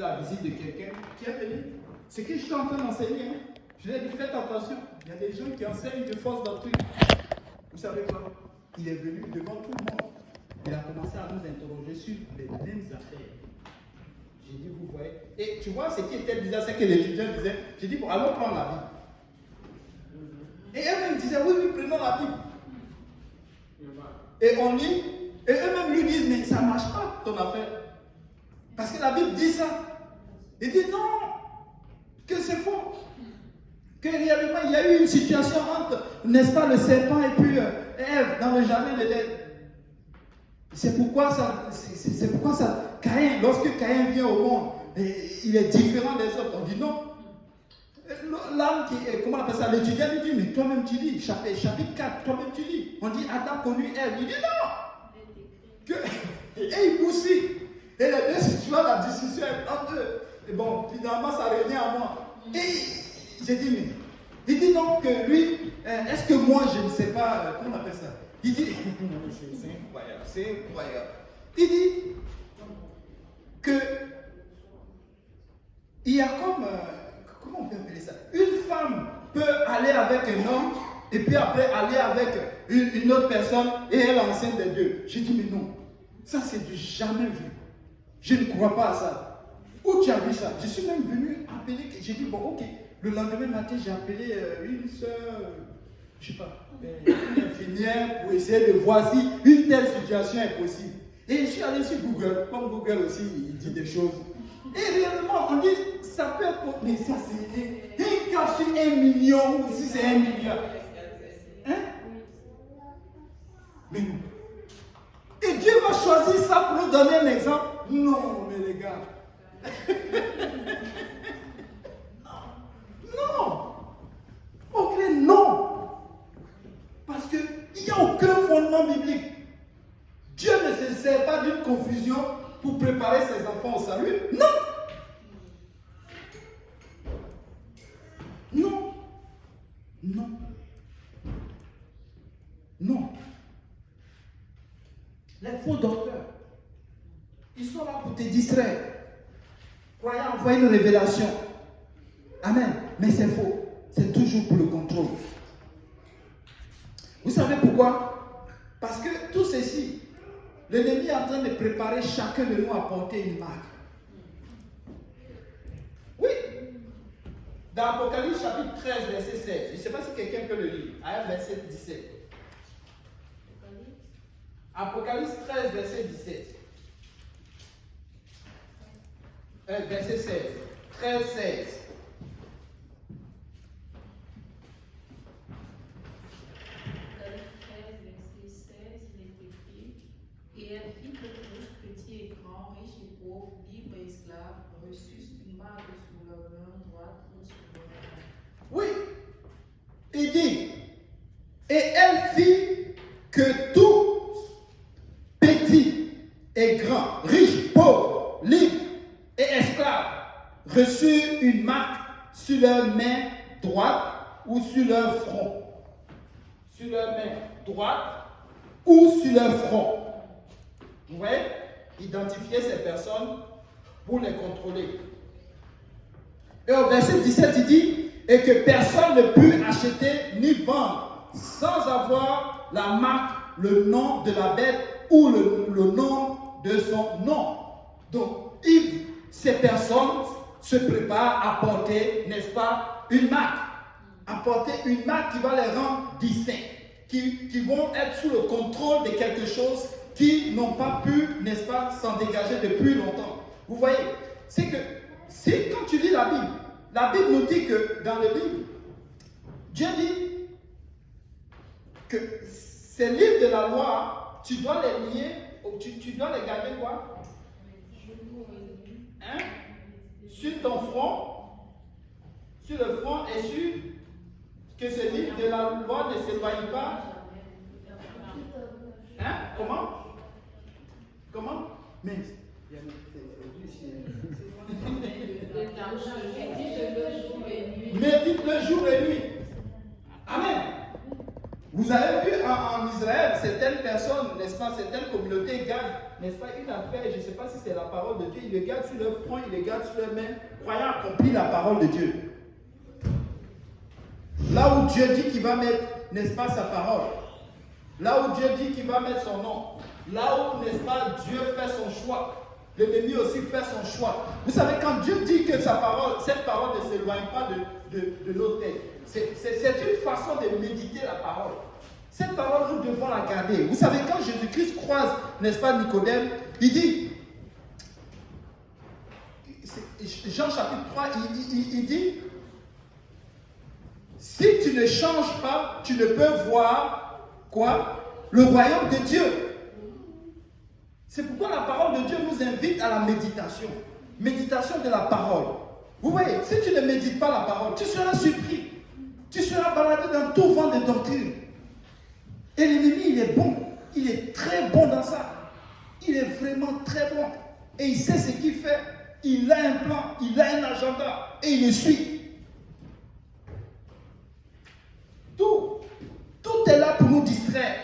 la visite de quelqu'un qui est venu. Ce que je suis en train d'enseigner, hein, je lui ai dit, faites attention. Il y a des gens qui enseignent de fausses doctrines. Vous savez quoi? Il est venu devant tout le monde. Il a commencé à nous interroger sur les mêmes affaires. J'ai dit, vous voyez. Et tu vois, ce qui était bizarre, c'est que l'étudiant disait, j'ai dit, bon, allons prendre la Bible. Et eux-mêmes disaient, oui, oui, prenons la Bible. Et on lit, et eux-mêmes lui disent, mais ça ne marche pas ton affaire. Parce que la Bible dit ça. Il dit non, que c'est faux. Que réellement il y a eu une situation entre, n'est-ce pas, le serpent et puis Ève dans le jardin d'Éden. C'est pourquoi ça, Caïn, lorsque Caïn vient au monde, il est différent des autres. On dit non. L'âme qui est, comment on appelle ça, l'étudiant lui dit, mais toi-même tu lis, chapitre 4, toi-même tu lis. On dit Adam connut Ève, il dit non. Et il poursuit. Et les deux se tuent la discussion entre eux. Et bon, finalement ça revient à moi. Et j'ai dit, mais il dit donc que lui, est-ce que moi je ne sais pas, comment on appelle ça? Il dit, c'est incroyable, c'est incroyable. Il dit que il y a comme, comment on peut appeler ça? Une femme peut aller avec un homme et puis après aller avec une autre personne et elle est enceinte des deux. J'ai dit, mais non, ça c'est du jamais vu. Je ne crois pas à ça. Où tu as vu ça? Je suis même venu appeler, j'ai dit, bon ok, le lendemain matin j'ai appelé une soeur, je ne sais pas, une infirmière pour essayer de voir si une telle situation est possible. Et je suis allé sur Google, comme Google aussi il dit des choses. Et réellement on dit, ça peut être, mais ça c'est un cas sur 1 million ou si c'est 1 milliard. Hein? Mais non. Et Dieu va choisir ça pour nous donner un exemple. Non, mais les gars. Non. Ok, non. Parce qu'il n'y a aucun fondement biblique. Dieu ne se sert pas d'une confusion pour préparer ses enfants au salut. Non. Non. Non. Non. Les faux docteurs, ils sont là pour te distraire. Croyant envoyer une révélation. Amen. Mais c'est faux. C'est toujours pour le contrôle. Vous savez pourquoi? Parce que tout ceci, l'ennemi est en train de préparer chacun de nous à porter une marque. Oui. Dans Apocalypse chapitre 13, verset 16. Je ne sais pas si quelqu'un peut le lire. À verset 17. Apocalypse 13, verset 17. Verset 16. 13, 16. Et elle fit que tous, petits et grands, riches et pauvres, libres et esclaves, reçussent une marque sur leur main droite ou sur leur main. Oui. Il dit, et elle fit que tous, petits et grands, riches, pauvres, libres et esclaves, reçurent une marque sur leur main droite ou sur leur front. Sur leur main droite ou sur leur front. Vous voyez, identifier ces personnes pour les contrôler. Et au verset 17, il dit, et que personne ne put acheter ni vendre sans avoir la marque, le nom de la bête ou le nom de son nom. Donc, ces personnes se préparent à porter, n'est-ce pas, une marque. À porter une marque qui va les rendre distincts, qui vont être sous le contrôle de quelque chose qui n'ont pas pu, n'est-ce pas, s'en dégager depuis longtemps. Vous voyez, c'est que, quand tu lis la Bible nous dit que dans le livre, Dieu dit que ces livres de la loi, tu dois les lier, tu dois les garder quoi? Hein? Sur ton front, sur le front et sur que ce livre de la loi ne s'éloigne pas. Hein? Comment? Mais médite le jour et nuit. Amen. Vous avez vu en Israël, certaines personnes, n'est-ce pas, certaines communautés gardent, n'est-ce pas, une affaire, je ne sais pas si c'est la parole de Dieu, ils le gardent sur leur front, ils le gardent sur leurs mains, croyant accomplir la parole de Dieu. Là où Dieu dit qu'il va mettre, n'est-ce pas, sa parole. Là où Dieu dit qu'il va mettre son nom. Là où, n'est-ce pas, Dieu fait son choix. L'ennemi aussi fait son choix. Vous savez, quand Dieu dit que sa parole, cette parole ne s'éloigne pas de nos têtes, c'est une façon de méditer la parole. Cette parole, nous devons la garder. Vous savez, quand Jésus-Christ croise, n'est-ce pas, Nicodème, il dit, Jean chapitre 3, il dit, si tu ne changes pas, tu ne peux voir, quoi? Le royaume de Dieu. C'est pourquoi la parole de Dieu nous invite à la méditation. Méditation de la parole. Vous voyez, si tu ne médites pas la parole, tu seras surpris. Tu seras baladé dans tout vent de doctrine. Et l'ennemi, il est bon. Il est très bon dans ça. Il est vraiment très bon. Et il sait ce qu'il fait. Il a un plan, il a un agenda. Et il le suit. Tout est là pour nous distraire.